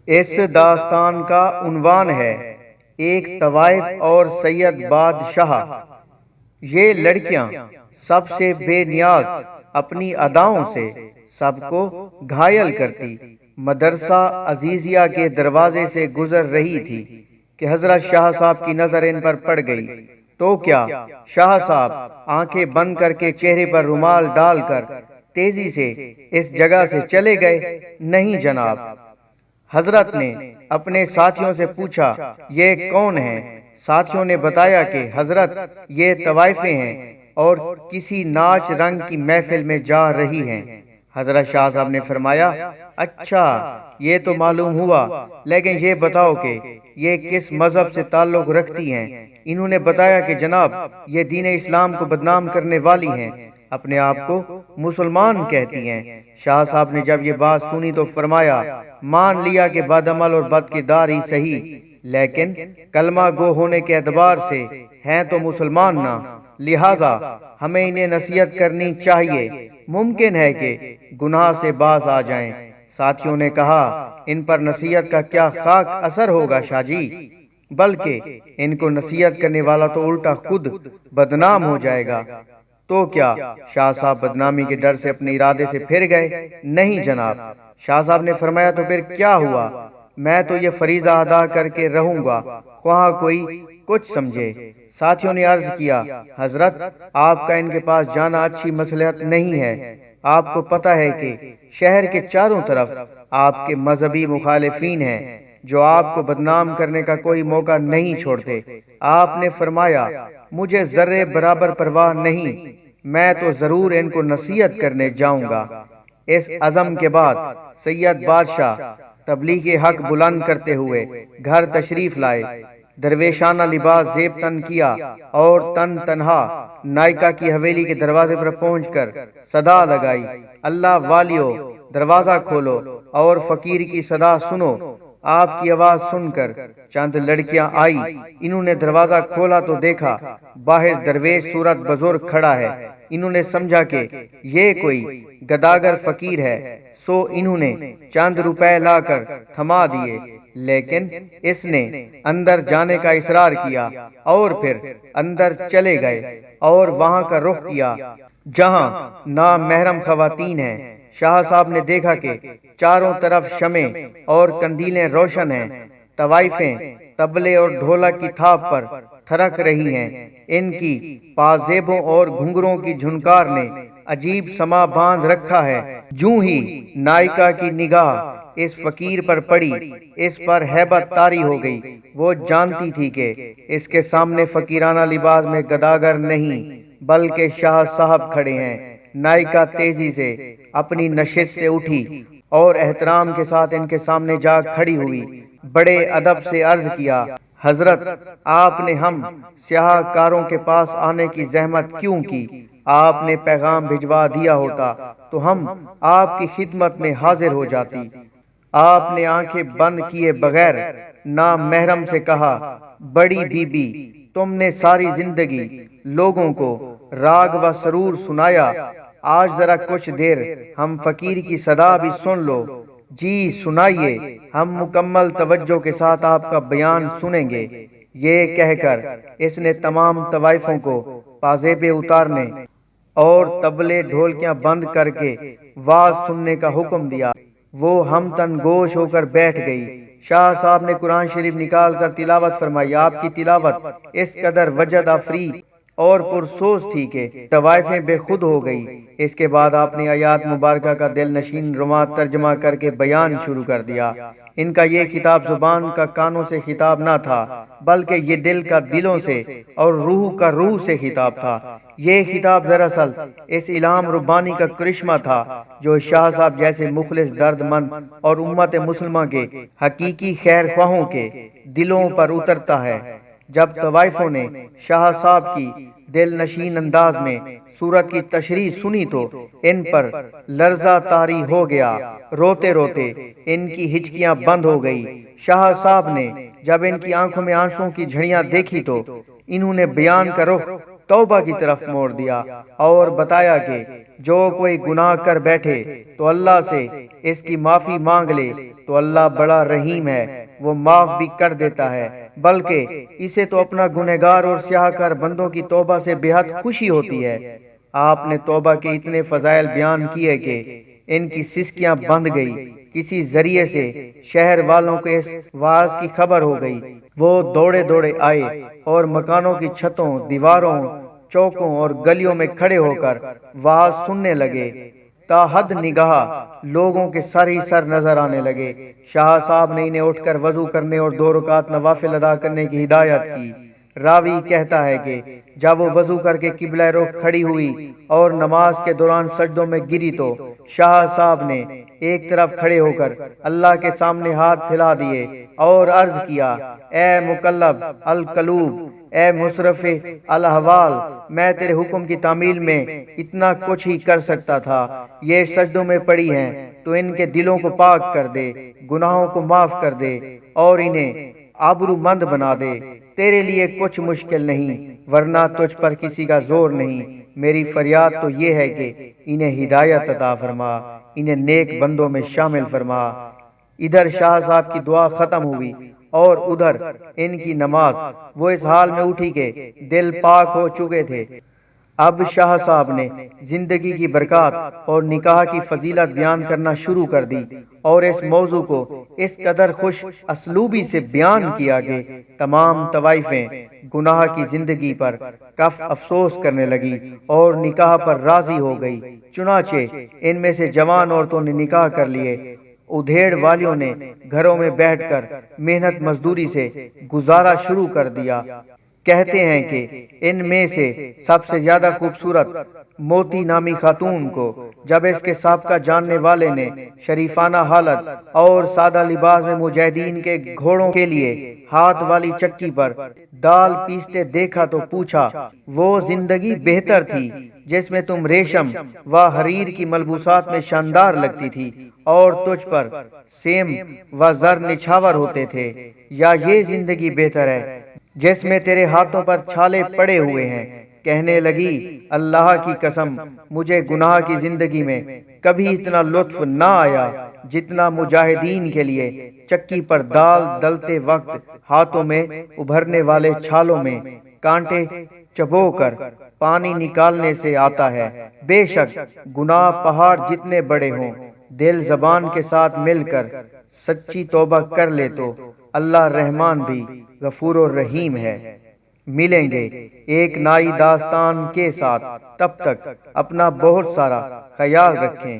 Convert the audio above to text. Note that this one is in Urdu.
اس داستان کا عنوان ہے ایک طوائف اور سید بادشاہ۔ یہ لڑکیاں سب سے بے نیاز اپنی اداؤں سے سب کو گھائل کرتی مدرسہ عزیزیہ کے دروازے سے گزر رہی تھی کہ حضرت شاہ صاحب کی نظر ان پر پڑ گئی تو کیا شاہ صاحب آنکھیں بند کر کے چہرے پر رومال ڈال کر تیزی سے اس جگہ سے چلے گئے؟ نہیں جناب۔ حضرت نے اپنے ساتھیوں سے پوچھا یہ کون ہیں؟ ساتھیوں نے بتایا کہ حضرت یہ طوائفیں ہیں اور کسی ناچ رنگ کی محفل میں جا رہی ہیں۔ حضرت شاہ صاحب نے فرمایا اچھا یہ تو معلوم ہوا، لیکن یہ بتاؤ کہ یہ کس مذہب سے تعلق رکھتی ہیں؟ انہوں نے بتایا کہ جناب یہ دین اسلام کو بدنام کرنے والی ہیں، اپنے آپ کو مسلمان کہتی ہیں۔ شاہ صاحب نے جب یہ بات سنی تو فرمایا مان لیا کہ بدعمل اور بد کردار ہی صحیح، لیکن کلمہ گو ہونے کے اعتبار سے ہیں تو مسلمان نہ، لہذا ہمیں انہیں نصیحت کرنی چاہیے، ممکن ہے کہ گناہ سے باز آ جائیں۔ ساتھیوں نے کہا ان پر نصیحت کا کیا خاک اثر ہوگا شاہ جی، بلکہ ان کو نصیحت کرنے والا تو الٹا خود بدنام ہو جائے گا۔ تو کیا شاہ صاحب بدنامی کے ڈر سے اپنے ارادے سے پھر گئے؟ نہیں جناب۔ شاہ صاحب نے فرمایا تو پھر کیا ہوا؟ میں تو یہ فریضہ ادا کر کے رہوں گا، وہاں کوئی کچھ سمجھے۔ ساتھیوں نے عرض کیا حضرت آپ کا ان کے پاس جانا اچھی مصلحت نہیں ہے، آپ کو پتہ ہے کہ شہر کے چاروں طرف آپ کے مذہبی مخالفین ہیں جو آپ کو بدنام کرنے کا کوئی موقع نہیں چھوڑتے۔ آپ نے فرمایا مجھے ذرے برابر پرواہ نہیں، میں تو ضرور ان کو نصیحت کرنے جاؤں گا۔ اس عزم کے بعد سید بادشاہ تبلیغ حق بلند کرتے ہوئے گھر تشریف لائے، درویشانہ لباس زیب تن کیا اور تن تنہا نائکا کی حویلی کے دروازے پر پہنچ کر صدا لگائی اللہ والیو دروازہ کھولو اور فقیر کی صدا سنو۔ آپ کی آواز سن کر چند لڑکیاں آئی، انہوں نے دروازہ کھولا تو دیکھا باہر درویش صورت بزرگ کھڑا ہے۔ انہوں نے سمجھا کہ یہ کوئی گداگر فقیر ہے، سو انہوں نے چند روپے لا کر تھما دیے، لیکن اس نے اندر جانے کا اصرار کیا اور پھر اندر چلے گئے اور وہاں کا رخ کیا جہاں نامحرم خواتین ہیں۔ شاہ صاحب نے دیکھا کہ چاروں طرف شمع اور کندیلیں روشن ہیں، طوائفیں طبلے اور ڈھولک کی تھاپ پر تھرک رہی ہیں، ان کی پازیبوں اور گھنگروں کی جھنکار نے عجیب سما باندھ رکھا ہے۔ جوں ہی نائکا کی نگاہ اس فقیر پر پڑی، اس پر ہیبت طاری ہو گئی۔ وہ جانتی تھی کہ اس کے سامنے فقیرانہ لباس میں گداگر نہیں بلکہ شاہ صاحب کھڑے ہیں۔ نائکا تیزی سے اپنی نشست سے اٹھی اور احترام کے ساتھ ان کے سامنے جا کھڑی ہوئی، بڑے ادب سے عرض کیا حضرت آپ نے ہم سیاہ کاروں کے پاس آنے کی زحمت کیوں کی؟ آپ نے پیغام بھجوا دیا ہوتا تو ہم آپ کی خدمت میں حاضر ہو جاتی۔ آپ نے آنکھیں بند کیے بغیر نامحرم سے کہا بڑی بی بی تم نے ساری زندگی لوگوں کو راگ و سرور سنایا، آج ذرا کچھ دیر ہم فقیر کی صدا بھی سن لو۔ جی سنائیے، ہم مکمل توجہ کے ساتھ آپ کا بیان سنیں گے۔ یہ کہہ کر اس نے تمام طوائفوں کو پازیبے اتارنے اور طبلے ڈھولکیاں بند کر کے واز سننے کا حکم دیا۔ وہ ہم تن گوش ہو کر بیٹھ گئی۔ شاہ صاحب نے قرآن شریف نکال کر تلاوت فرمائی۔ آپ کی تلاوت اس قدر وجد آفری اور پرسوز تھی کہ طوائفیں بے خود ہو گئی۔ اس کے بعد آپ نے آیات مبارکہ کا دل نشین رواں ترجمہ کر کے بیان شروع کر دیا۔ ان کا یہ خطاب زبان کا کانوں سے خطاب نہ تھا بلکہ یہ دل کا دلوں سے اور روح کا روح سے خطاب تھا۔ یہ خطاب دراصل اس الہام ربانی کا کرشمہ تھا جو شاہ صاحب جیسے مخلص درد مند اور امت مسلمہ کے حقیقی خیر خواہوں کے دلوں پر اترتا ہے۔ جب طوائفوں نے شاہ صاحب کی دل نشین انداز میں سورت کی تشریح سنی تو ان پر لرزہ طاری ہو گیا، روتے روتے ان کی ہچکیاں بند ہو گئی۔ شاہ صاحب نے جب ان کی آنکھوں میں آنسوں کی جھڑیاں دیکھی تو انہوں نے بیان کا رخ توبہ کی طرف موڑ دیا اور بتایا کہ جو کوئی گناہ کر بیٹھے تو اللہ سے اس کی معافی مانگ لے تو اللہ بڑا رحیم ہے، وہ معاف بھی کر دیتا ہے، بلکہ اسے تو اپنا گنہگار اور سیاہ کار بندوں کی توبہ سے بے حد خوشی ہوتی ہے۔ آپ نے توبہ کے اتنے فضائل بیان کیے کہ ان کی سسکیاں بند گئی۔ کسی ذریعے سے شہر والوں کو اس واعظ کی خبر ہو گئی، وہ دوڑے دوڑے آئے اور مکانوں کی چھتوں، دیواروں، چوکوں اور گلیوں میں کھڑے ہو کر واعظ سننے لگے۔ تا حد نگاہ لوگوں کے سر ہی سر نظر آنے لگے۔ شاہ صاحب نے انہیں اٹھ کر وضو کرنے اور 2 رکعت نوافل ادا کرنے کی ہدایت کی۔ راوی کہتا ہے کہ جب وہ وضو کر کے قبلہ رخ کھڑی ہوئی اور نماز کے دوران سجدوں میں گری تو شاہ صاحب نے ایک طرف کھڑے ہو کر اللہ کے سامنے ہاتھ پھیلا دیے اور عرض کیا، اے مقلب القلوب، اے مصرف الاحوال، میں تیرے حکم کی تعمیل میں اتنا کچھ ہی کر سکتا تھا۔ یہ سجدوں میں پڑی ہیں تو ان کے دلوں کو پاک کر دے، گناہوں کو معاف کر دے اور انہیں آبرو مند بنا دے۔ تیرے لیے کچھ مشکل نہیں، ورنہ تجھ پر کسی کا زور نہیں۔ میری فریاد تو یہ ہے کہ انہیں ہدایت عطا فرما، انہیں نیک بندوں میں شامل فرما۔ ادھر شاہ صاحب کی دعا ختم ہوئی اور ادھر ان کی نماز۔ وہ اس حال میں اٹھی کہ دل پاک ہو چکے تھے۔ اب شاہ صاحب نے زندگی کی برکات اور نکاح کی فضیلت بیان کرنا شروع کر دی اور اس موضوع کو اس قدر خوش اسلوبی سے بیان کیا کہ تمام طوائفیں گناہ کی زندگی پر کف افسوس کرنے لگی اور نکاح پر راضی ہو گئی۔ چنانچہ ان میں سے جوان عورتوں نے نکاح کر لیے، ادھیڑ والیوں نے گھروں میں بیٹھ کر محنت مزدوری سے گزارا شروع کر دیا۔ کہتے ہیں کہ ان میں سے سب سے زیادہ خوبصورت موتی نامی خاتون کو جب اس کے سابقہ جاننے والے نے شریفانہ حالت اور سادہ لباس میں مجاہدین کے گھوڑوں کے لیے ہاتھ والی چکی پر دال پیستے دیکھا تو پوچھا، وہ زندگی بہتر تھی جس میں تم ریشم و حریر کی ملبوسات میں شاندار لگتی تھی اور تجھ پر سیم و زر نچھاور ہوتے تھے، یا یہ زندگی بہتر ہے جس میں تیرے ہاتھوں پر چھالے پڑے ہوئے ہیں؟ کہنے لگی، اللہ کی قسم مجھے گناہ کی زندگی میں کبھی اتنا لطف نہ آیا جتنا مجاہدین کے لیے چکی پر دال دلتے وقت ہاتھوں میں ابھرنے والے چھالوں میں کانٹے چبو کر پانی نکالنے سے آتا ہے۔ بے شک گناہ پہاڑ جتنے بڑے ہوں، دل زبان کے ساتھ مل کر سچی توبہ کر لے تو اللہ رحمان بھی غفور و رحیم ہے۔ ملیں گے ایک نئی داستان کے ساتھ، تب تک اپنا بہت سارا خیال رکھیں۔